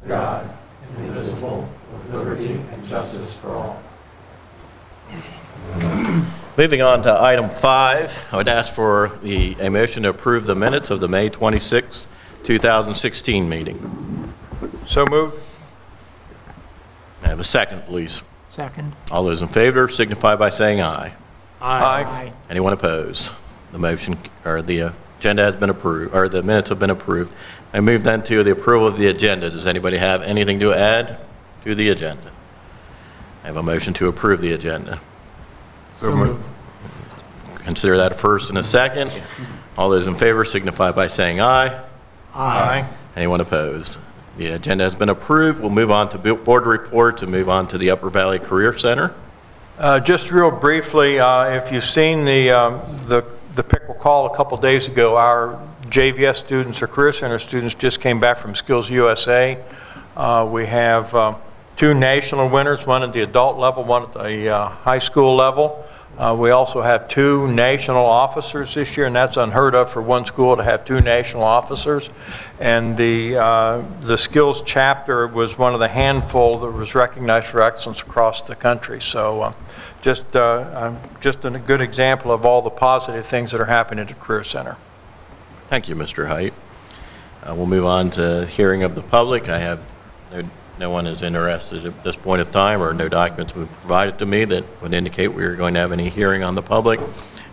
God, indivisible, with liberty and justice for all. Moving on to item 5, I would ask for a motion to approve the minutes of the May 26, 2016 meeting. So moved. May I have a second, please? Second. All those in favor signify by saying aye. Aye. Anyone opposed? The motion, or the agenda has been approved, or the minutes have been approved. I move then to the approval of the agenda. Does anybody have anything to add to the agenda? I have a motion to approve the agenda. So moved. Consider that a first and a second. All those in favor signify by saying aye. Aye. Anyone opposed? The agenda has been approved. We'll move on to board reports and move on to the Upper Valley Career Center. Just real briefly, if you've seen the pickle call a couple days ago, our JVS students or Career Center students just came back from Skills USA. We have 2 national winners, one at the adult level, one at the high school level. We also have 2 national officers this year, and that's unheard of for one school to have 2 national officers. And the skills chapter was one of the handful that was recognized for excellence across the country. So just a good example of all the positive things that are happening at the Career Center. Thank you, Mr. Height. We'll move on to hearing of the public. I have no one is interested at this point of time, or no documents were provided to me that would indicate we are going to have any hearing on the public.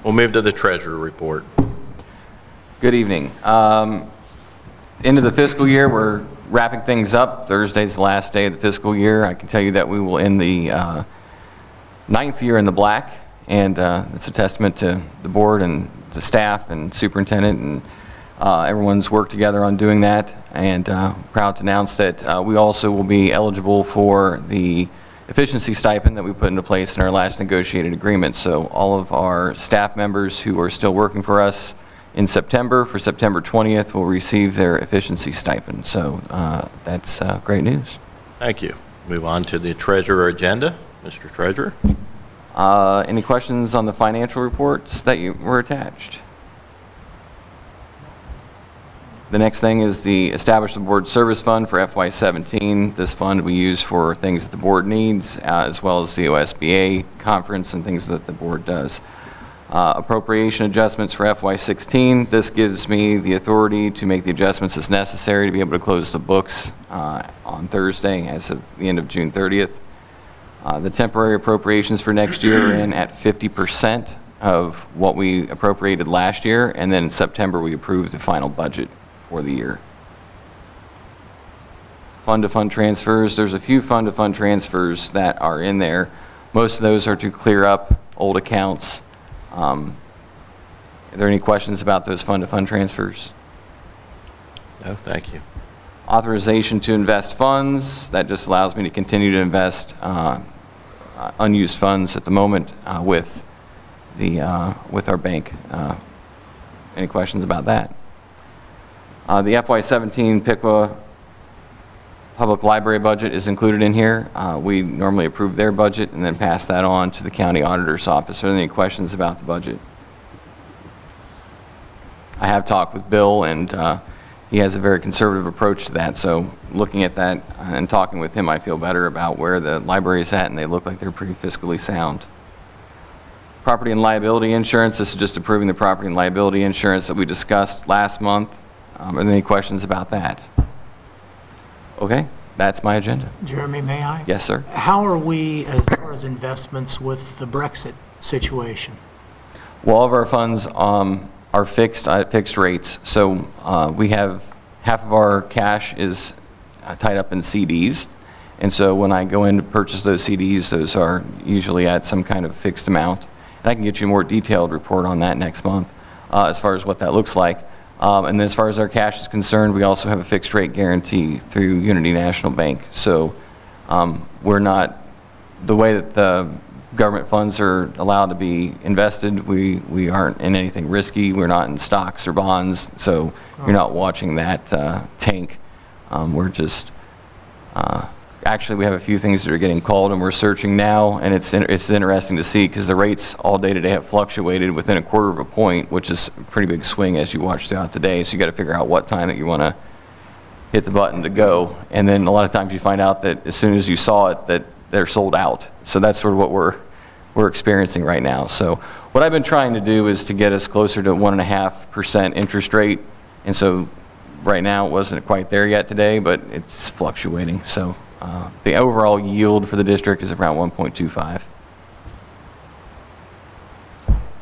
We'll move to the treasurer report. Good evening. End of the fiscal year, we're wrapping things up. Thursday's the last day of the fiscal year. I can tell you that we will end the 9th year in the black, and it's a testament to the board and the staff and superintendent and everyone's worked together on doing that, and proud to announce that we also will be eligible for the efficiency stipend that we put into place in our last negotiated agreement. So all of our staff members who are still working for us in September, for September 20th, will receive their efficiency stipend. So that's great news. Thank you. Move on to the treasurer agenda. Mr. Treasurer. Any questions on the financial reports that were attached? The next thing is the establish the board service fund for FY17. This fund we use for things that the board needs, as well as the OSBA conference and things that the board does. Appropriation adjustments for FY16. This gives me the authority to make the adjustments as necessary to be able to close the books on Thursday as of the end of June 30th. The temporary appropriations for next year are in at 50% of what we appropriated last year, and then in September we approved the final budget for the year. Fund-to-fund transfers. There's a few fund-to-fund transfers that are in there. Most of those are to clear up old accounts. Are there any questions about those fund-to-fund transfers? No, thank you. Authorization to invest funds. That just allows me to continue to invest unused funds at the moment with our bank. Any questions about that? The FY17 Piqua Public Library budget is included in here. We normally approve their budget and then pass that on to the county auditor's office. Are there any questions about the budget? I have talked with Bill, and he has a very conservative approach to that. So looking at that and talking with him, I feel better about where the library is at, and they look like they're pretty fiscally sound. Property and liability insurance. This is just approving the property and liability insurance that we discussed last month. Are there any questions about that? Okay, that's my agenda. Jeremy, may I? Yes, sir. How are we, as far as investments, with the Brexit situation? Well, all of our funds are fixed at fixed rates. So we have half of our cash is tied up in CDs. And so when I go in to purchase those CDs, those are usually at some kind of fixed amount. And I can get you a more detailed report on that next month as far as what that looks like. And then as far as our cash is concerned, we also have a fixed rate guarantee through Unity National Bank. So we're not, the way that the government funds are allowed to be invested, we aren't in anything risky. We're not in stocks or bonds. So you're not watching that tank. We're just, actually we have a few things that are getting called and we're searching now, and it's interesting to see because the rates all day today have fluctuated within 1/4 of a point, which is a pretty big swing as you watch throughout the day. So you got to figure out what time that you want to hit the button to go. And then a lot of times you find out that as soon as you saw it, that they're sold out. So that's sort of what we're experiencing right now. So what I've been trying to do is to get us closer to 1.5% interest rate. And so right now it wasn't quite there yet today, but it's fluctuating. So the overall yield for the district is around 1.25.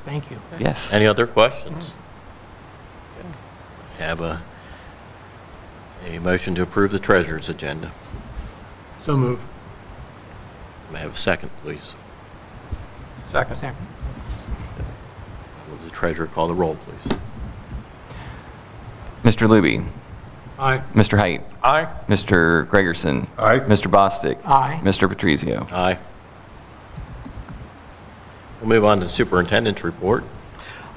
Thank you. Yes. Any other questions? Okay. Have a motion to approve the treasurer's agenda. So move. May I have a second, please? Second. Second. Will the treasurer call the roll, please? Mr. Luby. Aye. Mr. Height. Aye. Mr. Gregerson. Aye. Mr. Bostic. Aye. Mr. Patrizio. Aye. We'll move on to the superintendent's report.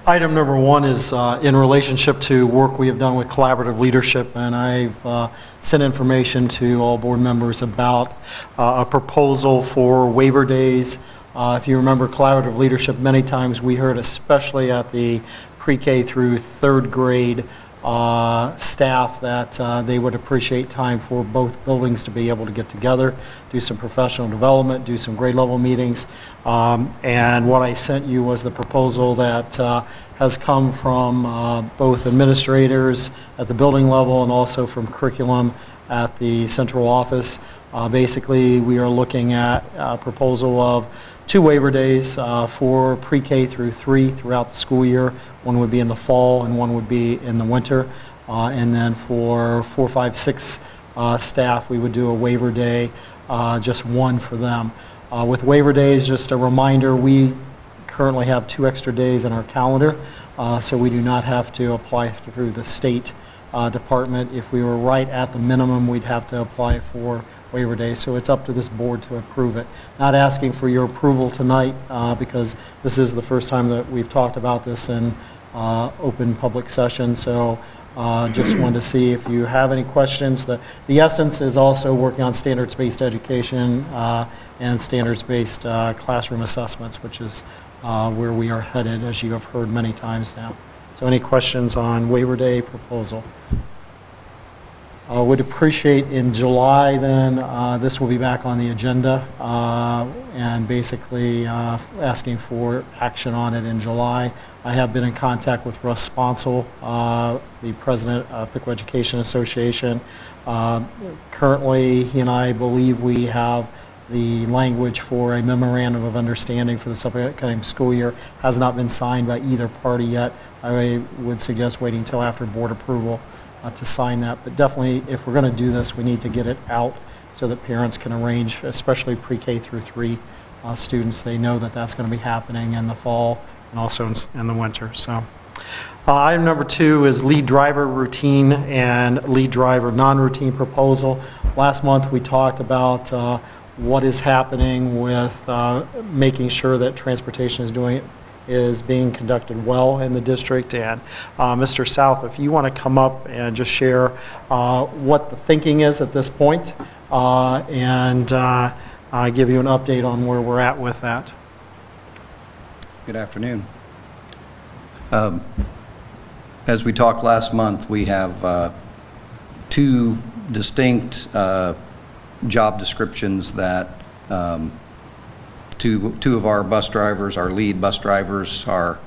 Item number one is in relationship to work we have done with collaborative leadership, and I've sent information to all board members about a proposal for waiver days. If you remember collaborative leadership, many times we heard, especially at the pre-K through third grade staff, that they would appreciate time for both buildings to be able to get together, do some professional development, do some grade level meetings. And what I sent you was the proposal that has come from both administrators at the building level and also from curriculum at the central office. Basically, we are looking at a proposal of 2 waiver days for pre-K through 3 throughout the school year. One would be in the fall and one would be in the winter. And then for 4, 5, 6 staff, we would do a waiver day, just one for them. With waiver days, just a reminder, we currently have 2 extra days in our calendar, so we do not have to apply through the state department. If we were right at the minimum, we'd have to apply for waiver days, so it's up to this board to approve it. Not asking for your approval tonight because this is the first time that we've talked about this in open public session, so just wanted to see if you have any questions. The essence is also working on standards-based education and standards-based classroom assessments, which is where we are headed, as you have heard many times now. So any questions on waiver day proposal? Would appreciate in July then, this will be back on the agenda, and basically asking for action on it in July. I have been in contact with Russ Sponsel, the president of Piqua Education Association. Currently, he and I believe we have the language for a memorandum of understanding for the upcoming school year. Has not been signed by either party yet. I would suggest waiting until after board approval to sign that. But definitely, if we're going to do this, we need to get it out so that parents can arrange, especially pre-K through 3 students. They know that that's going to be happening in the fall and also in the winter. So, item number 2 is lead driver routine and lead driver non-routine proposal. Last month, we talked about what is happening with making sure that transportation is being conducted well in the district. And Mr. South, if you want to come up and just share what the thinking is at this point, and give you an update on where we're at with that. Good afternoon. As we talked last month, we have 2 distinct job descriptions that two of our bus drivers, our lead bus drivers, our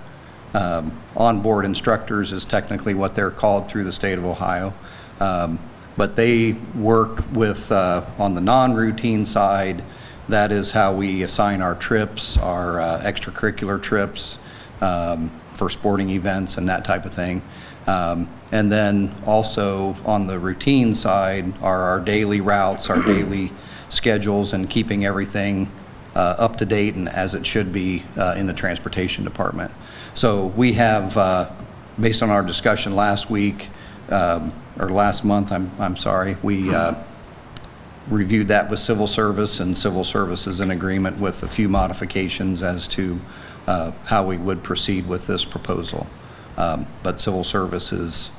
onboard instructors is technically what they're called through the state of Ohio. But they work with, on the non-routine side, that is how we assign our trips, our extracurricular trips for sporting events and that type of thing. And then also on the routine side are our daily routes, our daily schedules, and keeping everything up to date and as it should be in the transportation department. So we have, based on our discussion last week, or last month, I'm sorry, we reviewed that with Civil Service, and Civil Service is in agreement with a few modifications as to how we would proceed with this proposal. But Civil Service is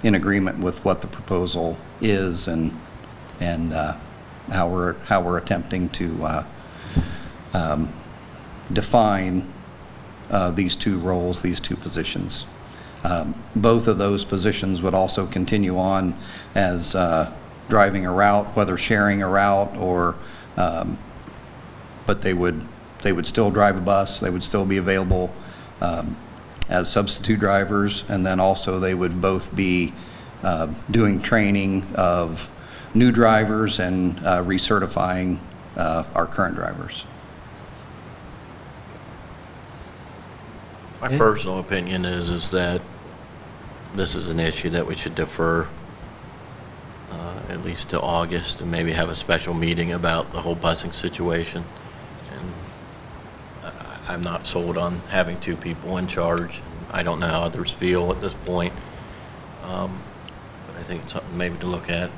in agreement with what the proposal is and how we're attempting to define these 2 roles, these 2 positions. Both of those positions would also continue on as driving a route, whether sharing a route or, but they would still drive a bus, they would still be available as substitute drivers, and then also they would both be doing training of new drivers and recertifying our current drivers. My personal opinion is that this is an issue that we should defer at least to August and maybe have a special meeting about the whole busing situation. And I'm not sold on having two people in charge. I don't know how others feel at this point. But I think it's something maybe to look at,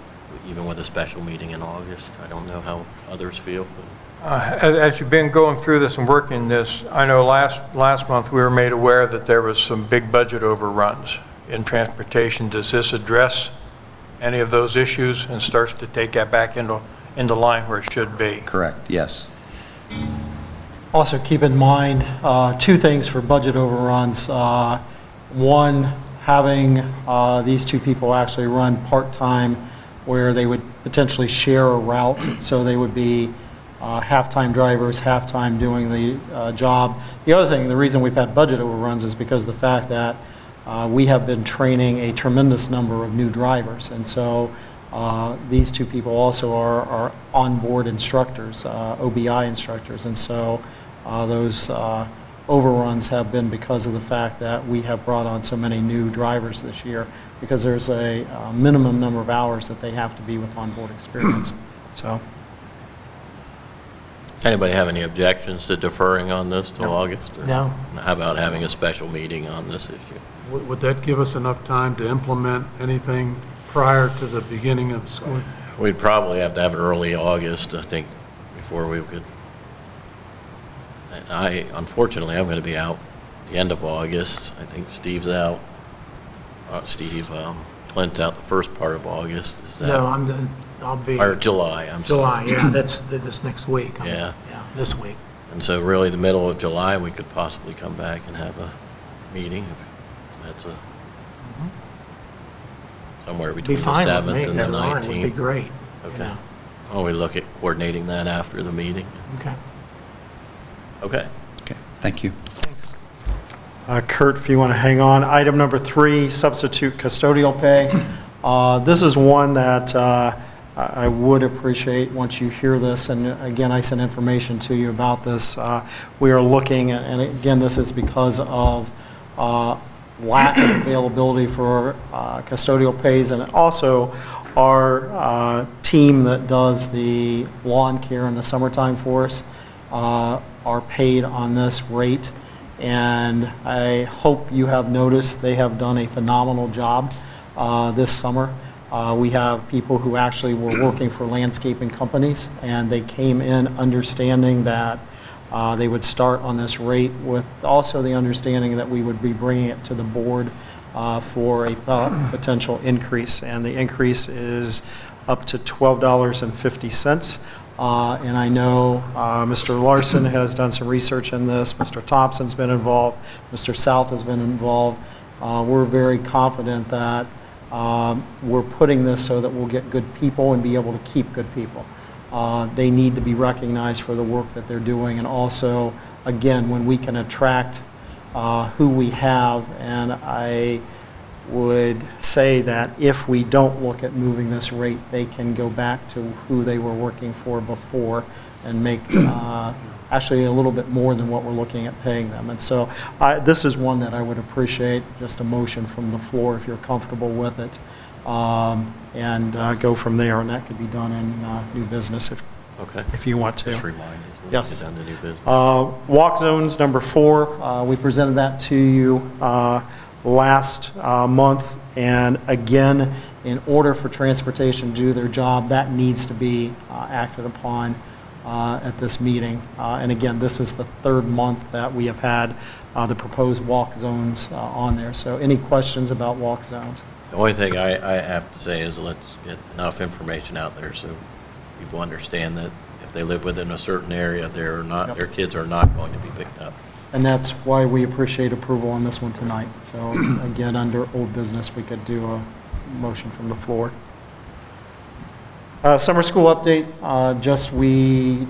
even with a special meeting in August. I don't know how others feel. But As you've been going through this and working this, I know last month we were made aware that there was some big budget overruns in transportation. Does this address any of those issues and starts to take that back into line where it should be? Correct, yes. Also, keep in mind, two things for budget overruns. One, having these two people actually run part-time where they would potentially share a route, so they would be half-time drivers, half-time doing the job. The other thing, the reason we've had budget overruns is because of the fact that we have been training a tremendous number of new drivers, and so these two people also are onboard instructors, OBI instructors, and so those overruns have been because of the fact that we have brought on so many new drivers this year, because there's a minimum number of hours that they have to be with onboard experience. So, anybody have any objections to deferring on this till August? Or No. How about having a special meeting on this issue? Would that give us enough time to implement anything prior to the beginning of school? We'd probably have to have it early August, I think, before we could. And unfortunately, I'm going to be out the end of August. I think Steve's out. Clint's out the first part of August. Is that? No, I'll be. Or July, I'm July, sorry. yeah, that's this next week. Yeah. Yeah, this week. And so really the middle of July, we could possibly come back and have a meeting. If that's somewhere Be between the fine with 7th me. and the That line would be 19th. great. you Okay. know. Well, we look at coordinating that after the meeting. Okay. Okay. Okay, thank you. Kurt, if you want to hang on. Item number 3, substitute custodial pay. This is one that I would appreciate once you hear this, and again, I sent information to you about this. We are looking, and again, this is because of lack of availability for custodial pays, and also our team that does the lawn care in the summertime for us are paid on this rate. And I hope you have noticed they have done a phenomenal job this summer. We have people who actually were working for landscaping companies, and they came in understanding that they would start on this rate, with also the understanding that we would be bringing it to the board for a potential increase. And the increase is up to $12.50. And I know Mr. Larson has done some research in this, Mr. Thompson's been involved, Mr. South has been involved. We're very confident that we're putting this so that we'll get good people and be able to keep good people. They need to be recognized for the work that they're doing, and also, again, when we can attract who we have, and I would say that if we don't look at moving this rate, they can go back to who they were working for before and make actually a little bit more than what we're looking at paying them. And so this is one that I would appreciate, just a motion from the floor if you're comfortable with it, and go from there. And that could be done in new business Okay. if you want to. Just remind us when Yes. we get down to new business. Walk zones, number 4, we presented that to you last month, and again, in order for transportation to do their job, that needs to be acted upon at this meeting. And again, this is the 3rd month that we have had the proposed walk zones on there. So any questions about walk zones? The only thing I have to say is let's get enough information out there so people understand that if they live within a certain area, their kids are not going to be picked up. And that's why we appreciate approval on this one tonight. So again, under old business, we could do a motion from the floor. Summer school update, just we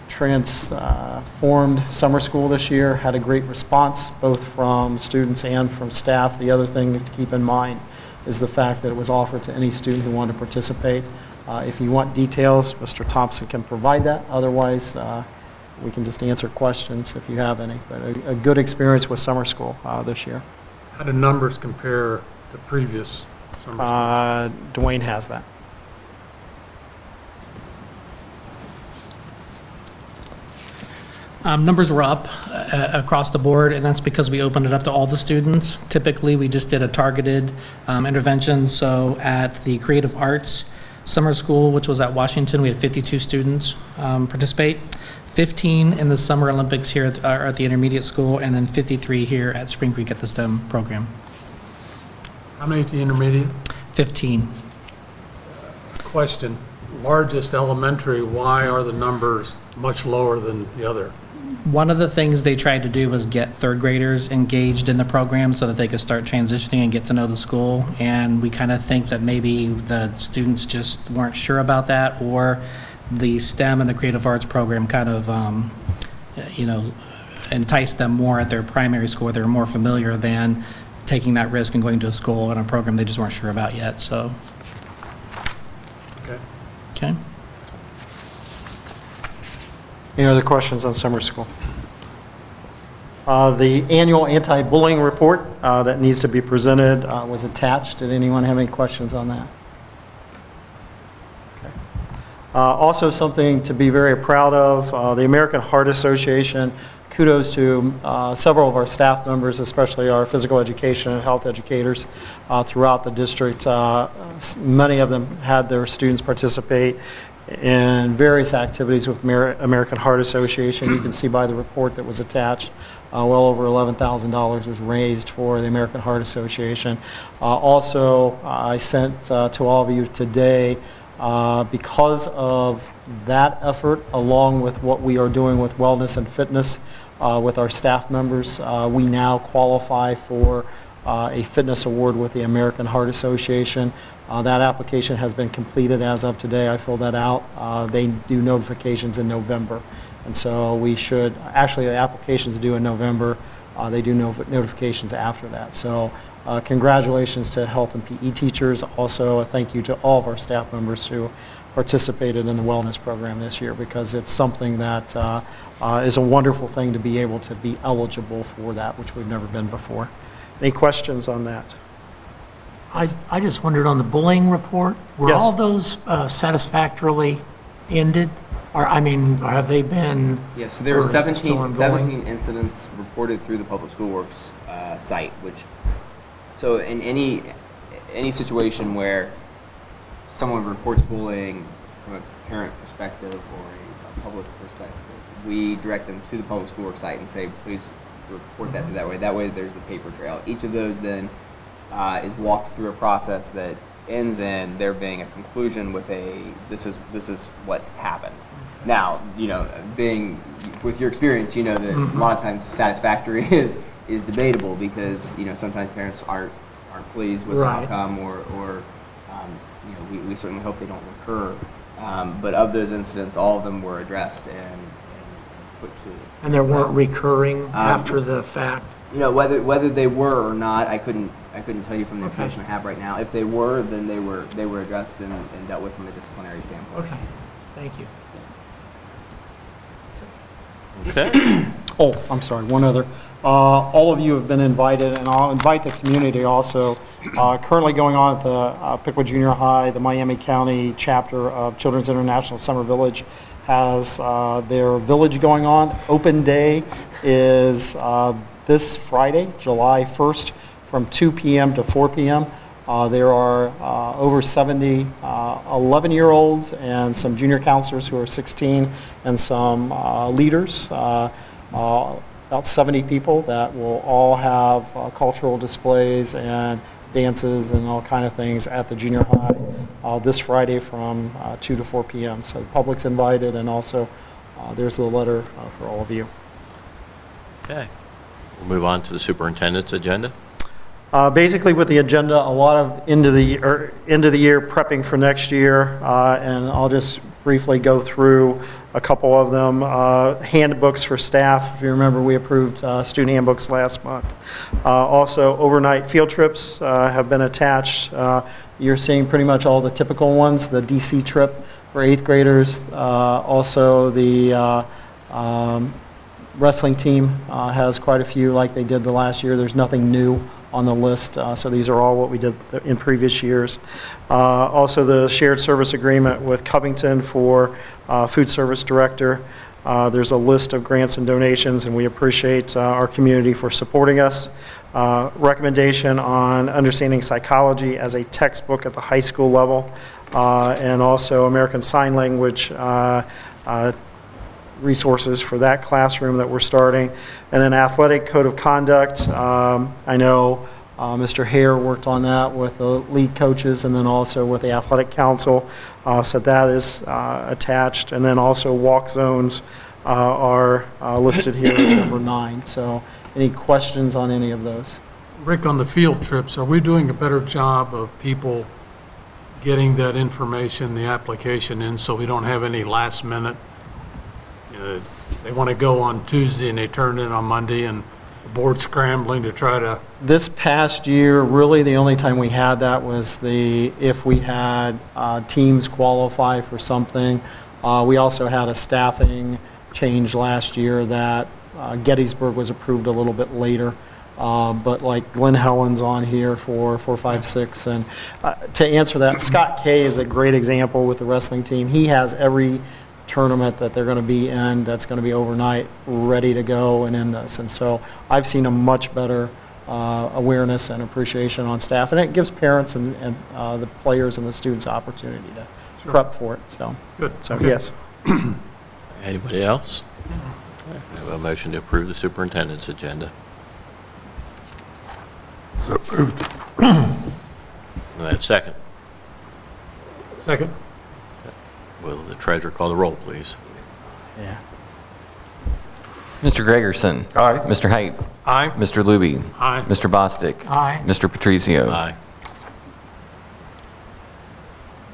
transformed summer school this year, had a great response, both from students and from staff. The other thing to keep in mind is the fact that it was offered to any student who wanted to participate. If you want details, Mr. Thompson can provide that. Otherwise, we can just answer questions if you have any. But a good experience with summer school this year. How do numbers compare to previous summer school? Dwayne has that. Numbers were up across the board, and that's because we opened it up to all the students. Typically, we just did a targeted intervention. So at the Creative Arts Summer School, which was at Washington, we had 52 students participate. 15 in the Summer Olympics here at the intermediate school, and then 53 here at Spring Creek at the STEM program. How many at the intermediate? 15. Question, largest elementary, why are the numbers much lower than the other? One of the things they tried to do was get third graders engaged in the program so that they could start transitioning and get to know the school. And we kind of think that maybe the students just weren't sure about that, or the STEM and the creative arts program kind of, enticed them more at their primary school. They were more familiar than taking that risk and going to a school and a program they just weren't sure about yet, so. Okay. Okay. Any other questions on summer school? The annual anti-bullying report that needs to be presented was attached. Did anyone have any questions on that? Okay. Also something to be very proud of, the American Heart Association, kudos to several of our staff members, especially our physical education and health educators throughout the district. Many of them had their students participate in various activities with American Heart Association. You can see by the report that was attached, well over $11,000 was raised for the American Heart Association. Also, I sent to all of you today, because of that effort, along with what we are doing with wellness and fitness with our staff members, we now qualify for a fitness award with the American Heart Association. That application has been completed as of today. I filled that out. They do notifications in November. And so we should, actually the application's due in November. They do notifications after that. So congratulations to health and PE teachers. Also a thank you to all of our staff members who participated in the wellness program this year, because it's something that is a wonderful thing to be able to be eligible for that, which we've never been before. Any questions on that? I just wondered on the bullying report, were Yes. all those satisfactorily ended? Or, I mean, have they been? Yeah, so there were or still ongoing? 17 incidents reported through the Public School Works site, so in any situation where someone reports bullying from a parent perspective or a public perspective, we direct them to the Public School Works site and say, please report that that way. That way there's the paper trail. Each of those then is walked through a process that ends in there being a conclusion with this is what happened. Now, being with your experience, that a lot of times satisfactory is debatable, because sometimes parents aren't pleased with the Right. outcome, or we certainly hope they don't recur. But of those incidents, all of them were addressed and put to. And there weren't recurring after the fact? Whether they were or not, I couldn't tell you from the Okay. information I have right now. If they were, then they were addressed and dealt with from a disciplinary standpoint. Okay, thank you. Okay. Oh, I'm sorry, one other. All of you have been invited, and I'll invite the community also. Currently going on at the Pickwood Junior High, the Miami County chapter of Children's International Summer Village has their village going on. Open day is this Friday, July 1st, from 2 p.m. to 4 p.m. There are over 70 11-year-olds and some junior counselors who are 16, and some leaders, about 70 people that will all have cultural displays and dances and all kind of things at the junior high this Friday from 2 to 4 p.m. So the public's invited, and also there's the letter for all of you. Okay. We'll move on to the superintendent's agenda. Basically, with the agenda, a lot of end of the year prepping for next year, and I'll just briefly go through a couple of them. Handbooks for staff. If you remember, we approved student handbooks last month. Also, overnight field trips have been attached. You're seeing pretty much all the typical ones. The DC trip for 8th graders. Also, the wrestling team has quite a few like they did the last year. There's nothing new on the list, so these are all what we did in previous years. Also, the shared service agreement with Covington for food service director. There's a list of grants and donations, and we appreciate our community for supporting us. Recommendation on understanding psychology as a textbook at the high school level, and also American Sign Language resources for that classroom that we're starting. And then athletic code of conduct. I know Mr. Hare worked on that with the lead coaches and then also with the athletic council. So that is attached. And then also walk zones are listed here as number 9. So any questions on any of those? Rick, on the field trips, are we doing a better job of people getting that information, the application in, so we don't have any last minute? They want to go on Tuesday and they turn in on Monday, and the board's scrambling to try to... This past year, really the only time we had that was if we had teams qualify for something. We also had a staffing change last year that Gettysburg was approved a little bit later. But like Glenn Helen's on here for 4, 5, 6. And to answer that, Scott Kay is a great example with the wrestling team. He has every tournament that they're going to be in that's going to be overnight ready to go and in this. And so I've seen a much better awareness and appreciation on staff, and it gives parents and the players and the students opportunity to prep for it. So Good. So Okay. yes. Anybody else? We have a motion to approve the superintendent's agenda. So approved. And that's second. Second? Will the treasurer call the roll, please? Yeah. Mr. Gregerson. Aye. Mr. Height. Aye. Mr. Luby. Aye. Mr. Bostic. Aye. Mr. Patrizio. Aye.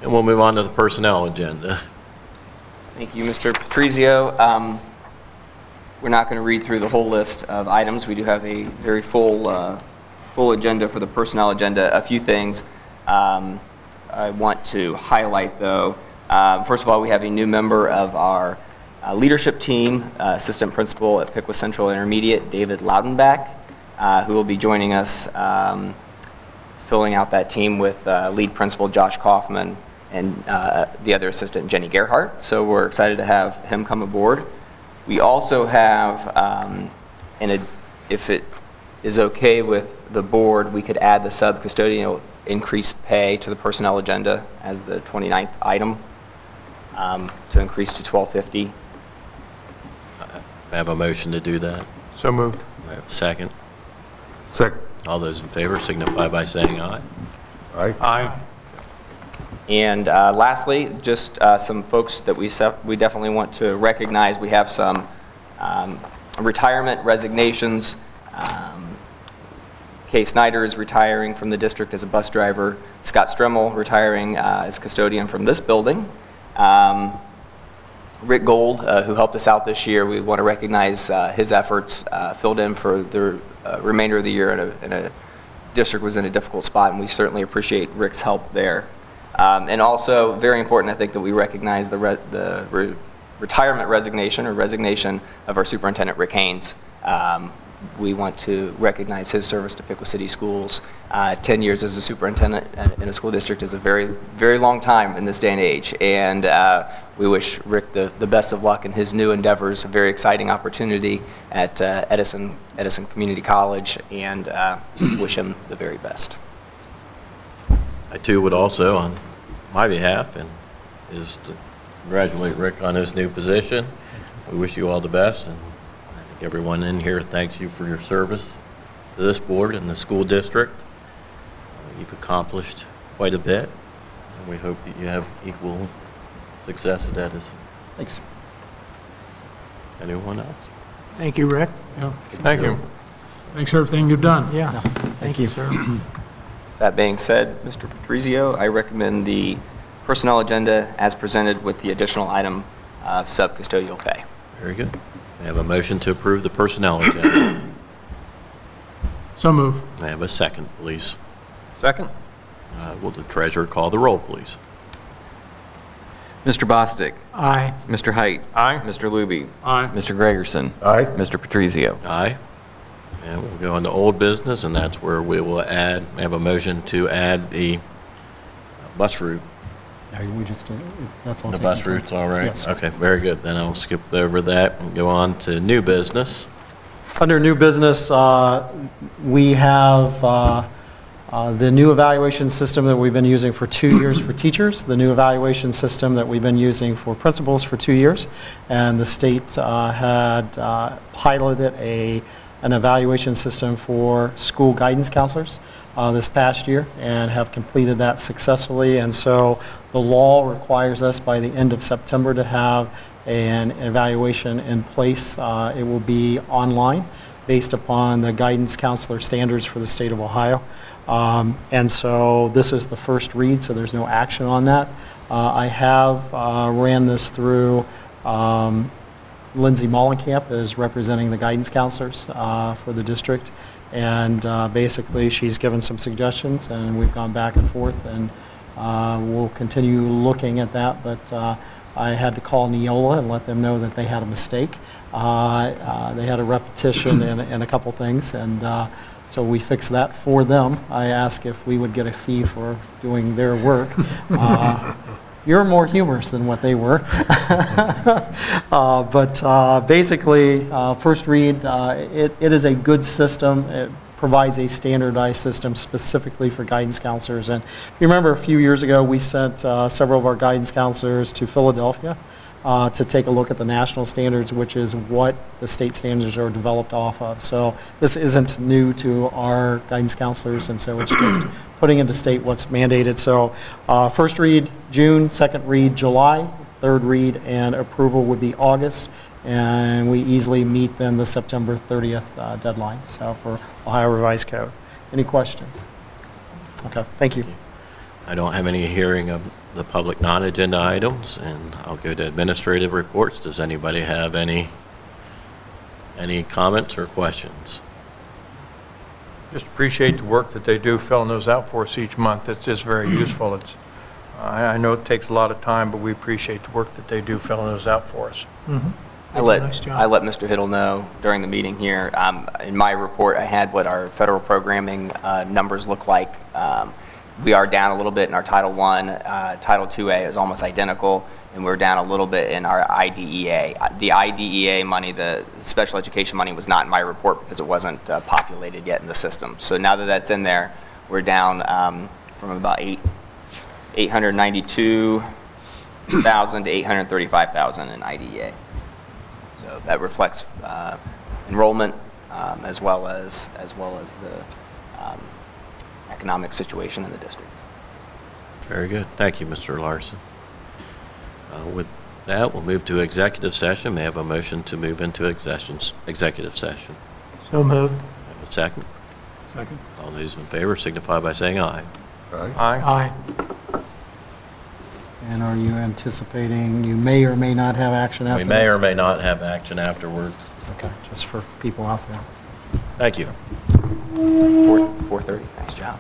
And we'll move on to the personnel agenda. Thank you, Mr. Patrizio. We're not going to read through the whole list of items. We do have a very full agenda for the personnel agenda. A few things I want to highlight, though. First of all, we have a new member of our leadership team, assistant principal at Piqua Central Intermediate, David Loudenbach, who will be joining us, filling out that team with lead principal Josh Kaufman and the other assistant, Jenny Gerhardt. So we're excited to have him come aboard. We also have, if it is okay with the board, we could add the sub-custodial increased pay to the personnel agenda as the 29th item, to increase to $12.50. I have a motion to do that. So moved. I have a second. Second. All those in favor signify by saying aye. Aye. Aye. And lastly, just some folks that we definitely want to recognize. We have some retirement resignations. Kay Snyder is retiring from the district as a bus driver. Scott Stremmel retiring as custodian from this building. Rick Gold, who helped us out this year, we want to recognize his efforts, filled in for the remainder of the year in a district was in a difficult spot, and we certainly appreciate Rick's help there. And also, very important, I think, that we recognize the retirement resignation of our superintendent, Rick Haynes. We want to recognize his service to Piqua City Schools. 10 years as a superintendent in a school district is a very, very long time in this day and age. And we wish Rick the best of luck in his new endeavors, a very exciting opportunity at Edison Community College, and wish him the very best. I too would also, on my behalf, and is to congratulate Rick on his new position. We wish you all the best, and I think everyone in here thanks you for your service to this board and the school district. You've accomplished quite a bit, and we hope that you have equal success at Edison. Thanks. Anyone else? Thank you, Rick. Yeah. Thank you. Thanks for everything you've done. Yeah. Thank you, sir. That being said, Mr. Patrizio, I recommend the personnel agenda as presented with the additional item of sub-custodial pay. Very good. May I have a motion to approve the personnel agenda? So move. May I have a second, please? Second? Will the treasurer call the roll, please? Mr. Bostic. Aye. Mr. Height. Aye. Mr. Luby. Aye. Mr. Gregerson. Aye. Mr. Patrizio. Aye. And we'll go into old business, and that's where we will add, may I have a motion to add the bus route. We just, that's all The taken bus care of. route's all right? Yes. Okay, very good. Then I'll skip over that and go on to new business. Under new business, we have the new evaluation system that we've been using for 2 years for teachers, the new evaluation system that we've been using for principals for 2 years, and the state had piloted an evaluation system for school guidance counselors this past year and have completed that successfully. And so the law requires us by the end of September to have an evaluation in place. It will be online based upon the guidance counselor standards for the state of Ohio. And so this is the first read, so there's no action on that. I have ran this through Lindsay Mollenkamp is representing the guidance counselors for the district. And basically, she's given some suggestions, and we've gone back and forth, and we'll continue looking at that. But I had to call Neola and let them know that they had a mistake. They had a repetition and a couple things, and so we fixed that for them. I asked if we would get a fee for doing their work. You're more humorous than what they were. But basically, first read, it is a good system. It provides a standardized system specifically for guidance counselors. And if you remember a few years ago, we sent several of our guidance counselors to Philadelphia to take a look at the national standards, which is what the state standards are developed off of. So this isn't new to our guidance counselors, and so it's just putting into state what's mandated. So first read, June, second read, July, third read, and approval would be August. And we easily meet then the September 30th deadline, so for Ohio Revised Code. Any questions? Okay, thank you. I don't have any hearing of the public non-agenda items, and I'll go to administrative reports. Does anybody have any comments or questions? Just appreciate the work that they do filling those out for us each month. It's just very useful. I know it takes a lot of time, but we appreciate the work that they do filling those out for us. I let Nice job. Mr. Hiddle know during the meeting here. In my report, I had what our federal programming numbers look like. We are down a little bit in our Title I. Title IIA is almost identical, and we're down a little bit in our IDEA. The IDEA money, the special education money, was not in my report because it wasn't populated yet in the system. So now that that's in there, we're down from about 892,000 to 835,000 in IDEA. So that reflects enrollment as well as the economic situation in the district. Very good. Thank you, Mr. Larson. With that, we'll move to executive session. May I have a motion to move into executive session? So moved. May I have a second? Second. All those in favor signify by saying aye. Aye. Aye. And are you anticipating you may or may not have action after We this? may or may not have action afterward. Okay, just for people out there. Thank you. 4:30, nice job.